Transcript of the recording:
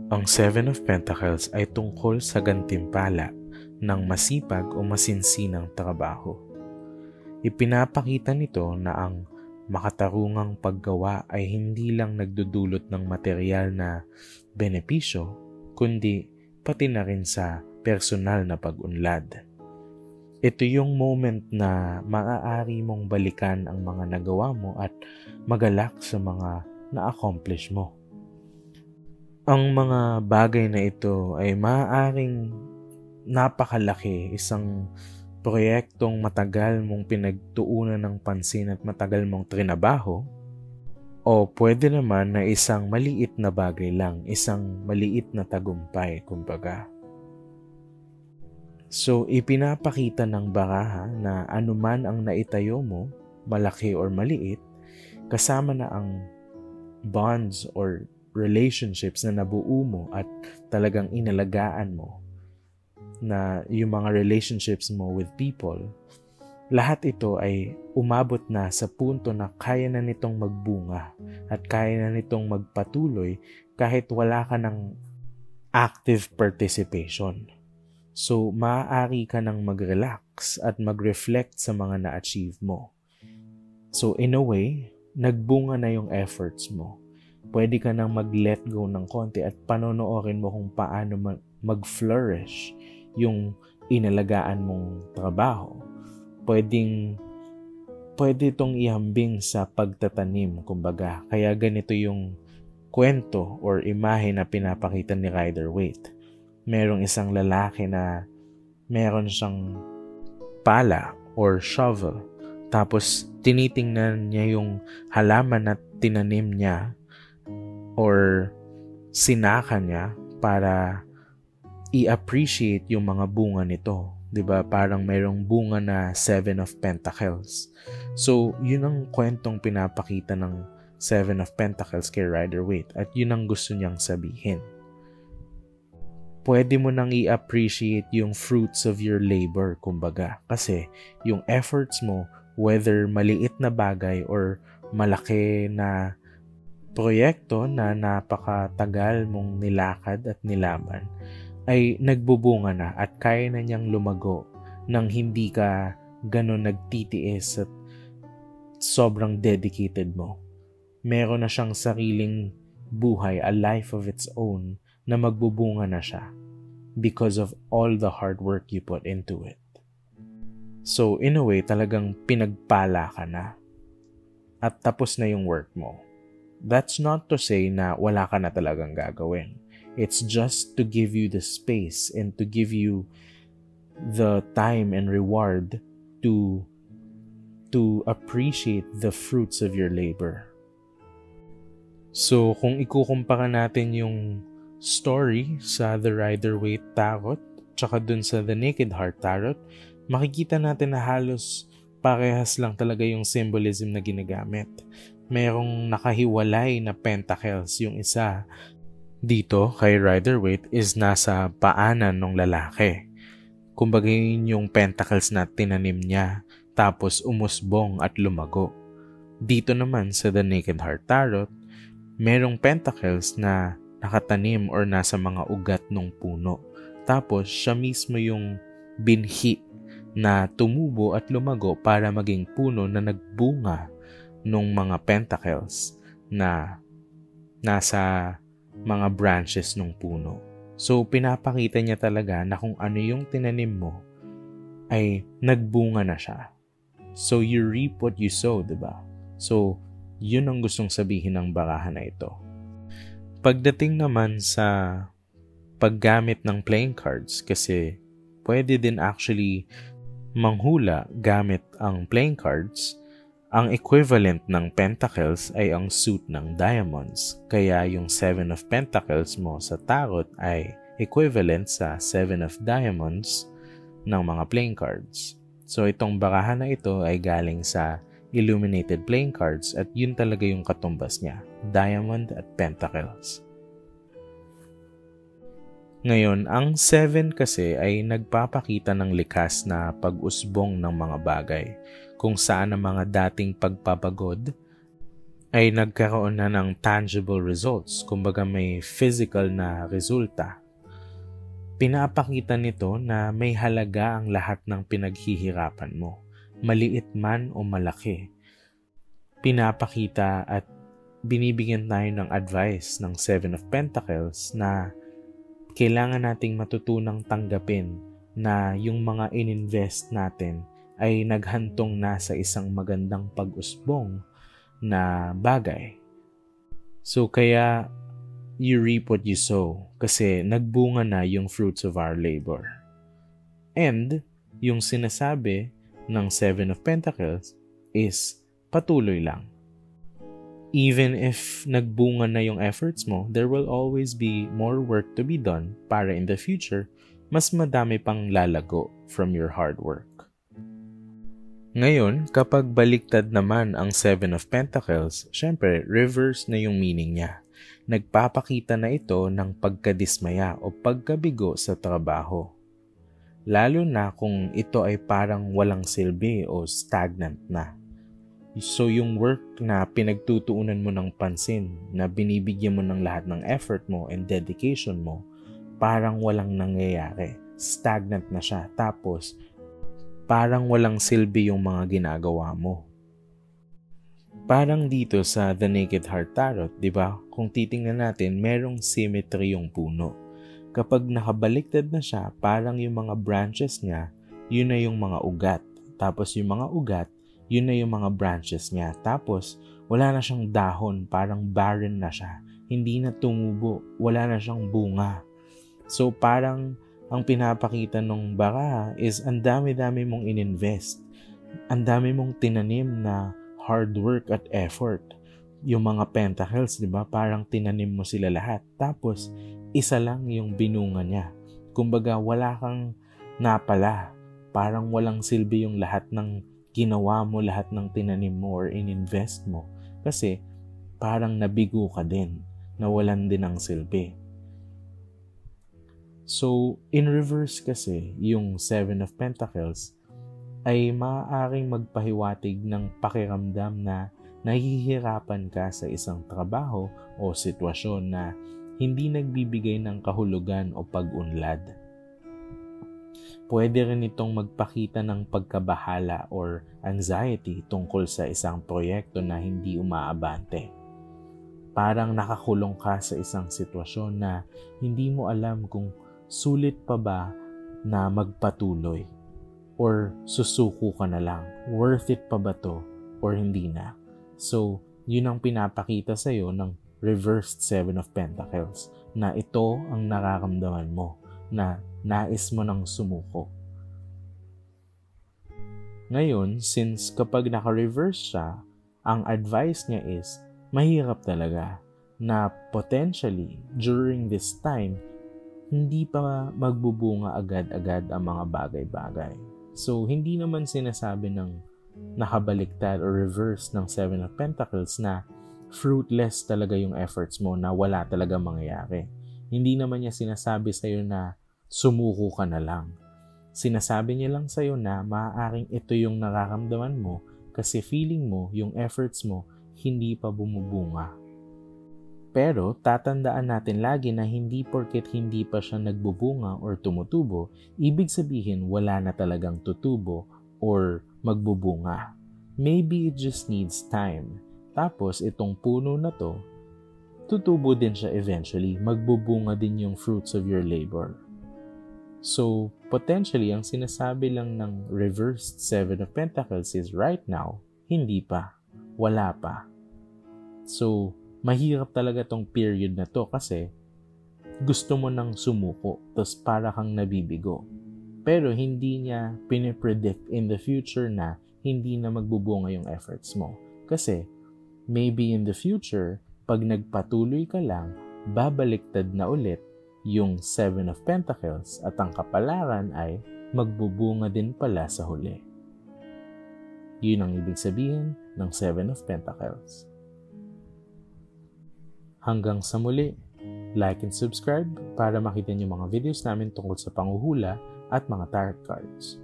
Ang Seven of Pentacles ay tungkol sa gantimpala ng masipag o masinsinang trabaho. Ipinapakita nito na ang makatarungang paggawa ay hindi lang nagdudulot ng material na benepisyo, kundi pati na rin sa personal na pag-unlad. Ito yung moment na maaari mong balikan ang mga nagawa mo at magalak sa mga na-accomplish mo. Ang mga bagay na ito ay maaaring napakalaki, isang proyektong matagal mong pinagtuunan ng pansin at matagal mong trinabaho, o pwede naman na isang maliit na bagay lang, isang maliit na tagumpay, kumbaga. So, ipinapakita ng baraha na anuman ang naitayo mo, malaki or maliit, kasama na ang bonds or relationships na nabuo mo at talagang inalagaan mo, na yung mga relationships mo with people, lahat ito ay umabot na sa punto na kaya na nitong magbunga at kaya na nitong magpatuloy kahit wala ka ng active participation. So, maaari ka nang mag-relax at mag-reflect sa mga na-achieve mo. So, in a way, nagbunga na yung efforts mo. Pwede ka nang mag-let go ng konti at panonoorin mo kung paano mag-flourish yung inalagaan mong trabaho. Pwede itong ihambing sa pagtatanim, kumbaga. Kaya ganito yung kwento or imahe na pinapakita ni Rider-Waite. Merong isang lalaki na meron siyang pala or shovel. Tapos tinitingnan niya yung halaman na tinanim niya or sinaka niya para i-appreciate yung mga bunga nito. 'Di ba? Parang mayroong bunga na Seven of Pentacles. So, yun ang kwentong pinapakita ng Seven of Pentacles kay Rider-Waite at yun ang gusto niyang sabihin. Pwede mo nang i-appreciate yung fruits of your labor, kumbaga. Kasi yung efforts mo, whether maliit na bagay or malaki na proyekto na napakatagal mong nilakad at nilaban, ay nagbubunga na at kaya na niyang lumago nang hindi ka ganon nagtitiis at sobrang dedicated mo. Meron na siyang sariling buhay, a life of its own, na magbubunga na siya because of all the hard work you put into it. So, in a way, talagang pinagpala ka na at tapos na yung work mo. That's not to say na wala ka na talagang gagawin. It's just to give you the space and to give you the time and reward to appreciate the fruits of your labor. So, kung ikukumpara natin yung story sa The Rider-Waite Tarot tsaka dun sa The Naked Heart Tarot, makikita natin na halos parehas lang talaga yung symbolism na ginagamit. Merong nakahiwalay na pentacles. Yung isa dito kay Rider-Waite is nasa paanan ng lalaki. Kumbaga yun yung pentacles na tinanim niya tapos umusbong at lumago. Dito naman sa The Naked Heart Tarot, merong pentacles na nakatanim or nasa mga ugat ng puno. Tapos siya mismo yung binhi na tumubo at lumago para maging puno na nagbunga nung mga pentacles na nasa mga branches ng puno. So, pinapakita niya talaga na kung ano yung tinanim mo ay nagbunga na siya. So, you reap what you sow, diba? So, yun ang gustong sabihin ng baraha na ito. Pagdating naman sa paggamit ng playing cards, kasi pwede din actually manghula gamit ang playing cards, ang equivalent ng pentacles ay ang suit ng diamonds. Kaya yung Seven of Pentacles mo sa tarot ay equivalent sa Seven of Diamonds ng mga playing cards. So itong baraha na ito ay galing sa illuminated playing cards at yun talaga yung katumbas niya, Diamond at Pentacles. Ngayon, ang 7 kasi ay nagpapakita ng likas na pag-usbong ng mga bagay, kung saan ang mga dating pagpapagod ay nagkaroon na ng tangible results, kumbaga may physical na resulta. Pinapakita nito na may halaga ang lahat ng pinaghihirapan mo, maliit man o malaki. Pinapakita at binibigyan tayo ng advice ng Seven of Pentacles na kailangan nating matutunang tanggapin na yung mga ininvest natin ay naghantong na sa isang magandang pag-usbong na bagay. So kaya you reap what you sow kasi nagbunga na yung fruits of our labor. And yung sinasabi ng Seven of Pentacles is patuloy lang. Even if nagbunga na yung efforts mo, there will always be more work to be done para in the future, mas madami pang lalago from your hard work. Ngayon, kapag baliktad naman ang Seven of Pentacles, syempre, reverse na yung meaning niya. Nagpapakita na ito ng pagkadismaya o pagkabigo sa trabaho. Lalo na kung ito ay parang walang silbi o stagnant na. So yung work na pinagtutuunan mo ng pansin, na binibigyan mo ng lahat ng effort mo and dedication mo, parang walang nangyayari. Stagnant na siya. Tapos, parang walang silbi yung mga ginagawa mo. Parang dito sa The Naked Heart Tarot, di ba? Kung titingnan natin, merong symmetry yung puno. Kapag nakabaliktad na siya, parang yung mga branches niya, yun na yung mga ugat. Tapos yung mga ugat, yun na yung mga branches niya. Tapos, wala na siyang dahon, parang barren na siya. Hindi na tumubo, wala na siyang bunga. So parang ang pinapakita ng baraha is ang dami-dami mong ininvest. Ang dami mong tinanim na hard work at effort. Yung mga pentacles, di ba? Parang tinanim mo sila lahat. Tapos, isa lang yung binunga niya. Kumbaga, wala kang napala. Parang walang silbi yung lahat ng ginawa mo, lahat ng tinanim mo or ininvest mo. Kasi, parang nabigo ka din. Nawalan din ng silbi. So, in reverse kasi, yung Seven of Pentacles ay maaaring magpahiwatig ng pakiramdam na nahihirapan ka sa isang trabaho o sitwasyon na hindi nagbibigay ng kahulugan o pag-unlad. Pwede rin itong magpakita ng pagkabahala or anxiety tungkol sa isang proyekto na hindi umaabante. Parang nakakulong ka sa isang sitwasyon na hindi mo alam kung sulit pa ba na magpatuloy or susuko ka na lang. Worth it pa ba to or hindi na? So, yun ang pinapakita sa'yo ng reversed Seven of Pentacles na ito ang nararamdaman mo na nais mo nang sumuko. Ngayon, since kapag naka-reverse siya, ang advice niya is mahirap talaga na potentially during this time hindi pa magbubunga agad-agad ang mga bagay-bagay. So, hindi naman sinasabi ng nakabaliktad or reverse ng Seven of Pentacles na fruitless talaga yung efforts mo, na wala talaga mangyayari. Hindi naman niya sinasabi sa'yo na sumuko ka na lang. Sinasabi niya lang sa'yo na maaaring ito yung nararamdaman mo kasi feeling mo yung efforts mo hindi pa bumubunga. Pero tatandaan natin lagi na hindi porket hindi pa siya nagbubunga or tumutubo, ibig sabihin wala na talagang tutubo or magbubunga. Maybe it just needs time. Tapos itong puno na to, tutubo din siya eventually, magbubunga din yung fruits of your labor. So, potentially, ang sinasabi lang ng reversed Seven of Pentacles is right now, hindi pa, wala pa. So, mahirap talaga tong period na to kasi gusto mo nang sumuko, tapos para kang nabibigo. Pero hindi niya pinipredict in the future na hindi na magbubunga yung efforts mo. Kasi maybe in the future, pag nagpatuloy ka lang, babaliktad na ulit yung Seven of Pentacles at ang kapalaran ay magbubunga din pala sa huli. Yun ang ibig sabihin ng Seven of Pentacles. Hanggang sa muli, like and subscribe para makita niyo mga videos namin tungkol sa panghuhula at mga tarot cards.